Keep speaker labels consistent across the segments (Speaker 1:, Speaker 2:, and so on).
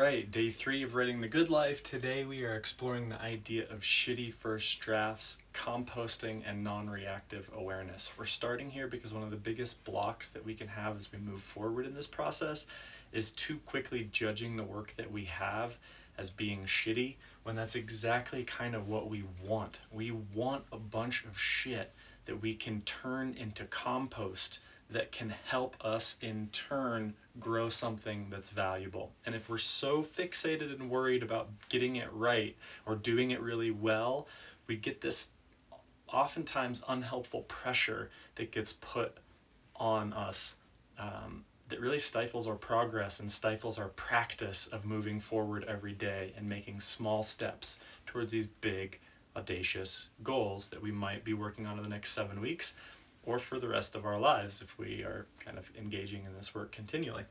Speaker 1: right, day 3 of Writing the Good Life. Today we are exploring the idea of shitty first drafts, composting, and non-reactive awareness. We're starting here because one of the biggest blocks that we can have as we move forward in this process is too quickly judging the work that we have as being shitty, when that's exactly kind of what we want. We want a bunch of shit that we can turn into compost that can help us in turn grow something that's valuable. And if we're so fixated and worried about getting it right or doing it really well, we get this oftentimes unhelpful pressure that gets put on us that really stifles our progress and stifles our practice of moving forward every day and making small steps towards these big, audacious goals that we might be working on in the next 7 weeks, or for the rest of our lives if we are kind of engaging in this work continually.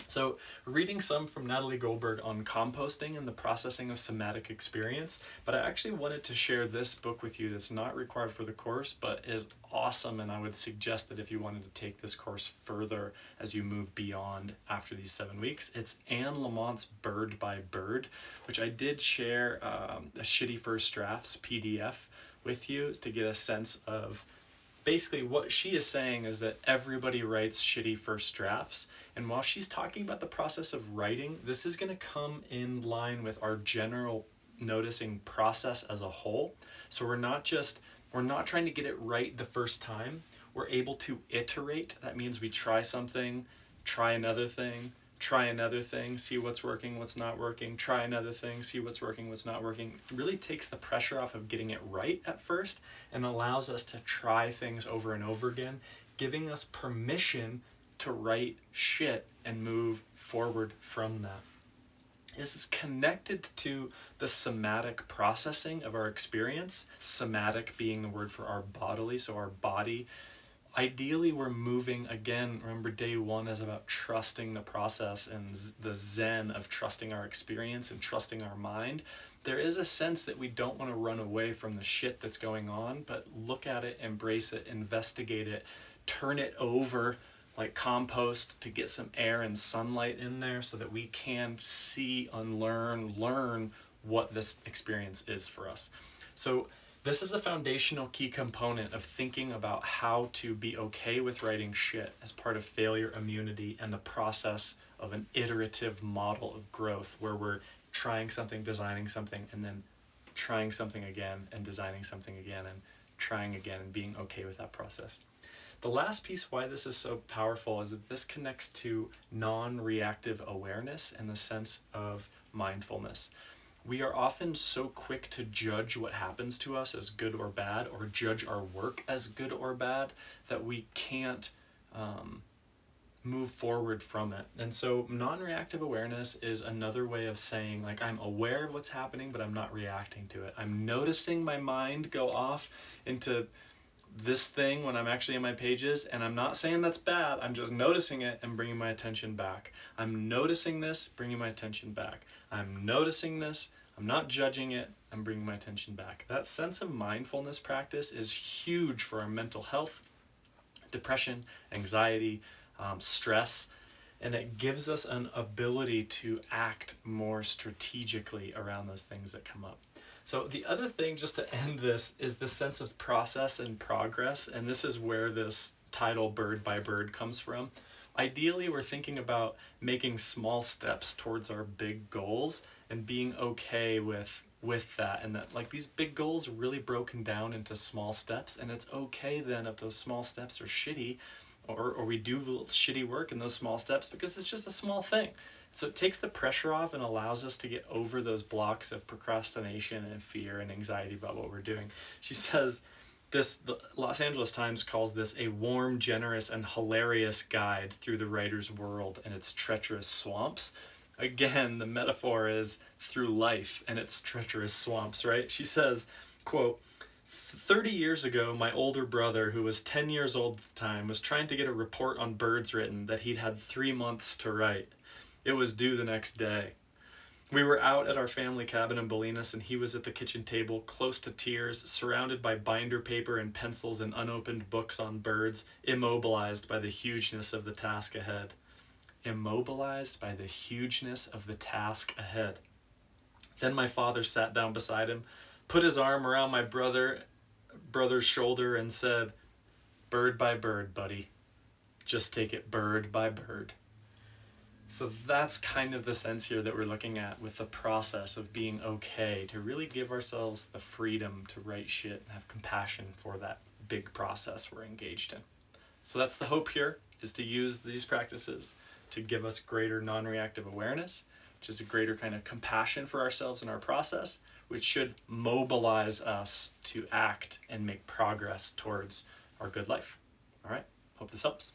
Speaker 1: So, reading some from Natalie Goldberg on composting and the processing of somatic experience, but I actually wanted to share this book with you that's not required for the course, but is awesome, and I would suggest that if you wanted to take this course further as you move beyond after these 7 weeks. It's Anne Lamont's Bird by Bird, which I did share a Shitty First Drafts PDF with you to get a sense of basically what she is saying is that everybody writes shitty first drafts. And while she's talking about the process of writing, this is going to come in line with our general noticing process as a whole. So we're not trying to get it right the first time. We're able to iterate. That means we try something, try another thing, see what's working, what's not working, try another thing, see what's working, what's not working. It really takes the pressure off of getting it right at first and allows us to try things over and over again, giving us permission to write shit and move forward from that. This is connected to the somatic processing of our experience, somatic being the word for our bodily, so our body. Ideally, we're moving, again, remember day 1 is about trusting the process and the zen of trusting our experience and trusting our mind. There is a sense that we don't want to run away from the shit that's going on, but look at it, embrace it, investigate it, turn it over like compost to get some air and sunlight in there so that we can see, unlearn, learn what this experience is for us. So this is a foundational key component of thinking about how to be okay with writing shit as part of failure immunity and the process of an iterative model of growth where we're trying something, designing something, and then trying something again and designing something again and trying again and being okay with that process. The last piece why this is so powerful is that this connects to non-reactive awareness and the sense of mindfulness. We are often so quick to judge what happens to us as good or bad, or judge our work as good or bad, that we can't move forward from it. And so non-reactive awareness is another way of saying, like, I'm aware of what's happening, but I'm not reacting to it. I'm noticing my mind go off into this thing when I'm actually in my pages, and I'm not saying that's bad. I'm just noticing it and bringing my attention back. I'm noticing this, bringing my attention back. I'm noticing this, I'm not judging it, I'm bringing my attention back. That sense of mindfulness practice is huge for our mental health, depression, anxiety, stress, and it gives us an ability to act more strategically around those things that come up. So the other thing, just to end this, is the sense of process and progress, and this is where this title Bird by Bird comes from. Ideally, we're thinking about making small steps towards our big goals and being okay with that, and that like these big goals are really broken down into small steps, and it's okay then if those small steps are shitty or we do shitty work in those small steps because it's just a small thing. So it takes the pressure off and allows us to get over those blocks of procrastination and fear and anxiety about what we're doing. She says the Los Angeles Times calls this a warm, generous, and hilarious guide through the writer's world and its treacherous swamps. Again, the metaphor is through life and its treacherous swamps, right? She says, quote, 30 years ago, my older brother, who was 10 years old at the time, was trying to get a report on birds written that he'd had 3 months to write. It was due the next day. We were out at our family cabin in Bolinas, and he was at the kitchen table, close to tears, surrounded by binder paper and pencils and unopened books on birds, immobilized by the hugeness of the task ahead. immobilized by the hugeness of the task ahead. Then my father sat down beside him, put his arm around my brother's shoulder and said, "Bird by bird, buddy. Just take it bird by bird." So that's kind of the sense here that we're looking at with the process of being okay, to really give ourselves the freedom to write shit and have compassion for that big process we're engaged in. So that's the hope here, is to use these practices to give us greater non-reactive awareness, which is a greater kind of compassion for ourselves and our process, which should mobilize us to act and make progress towards our good life. All right, hope this helps.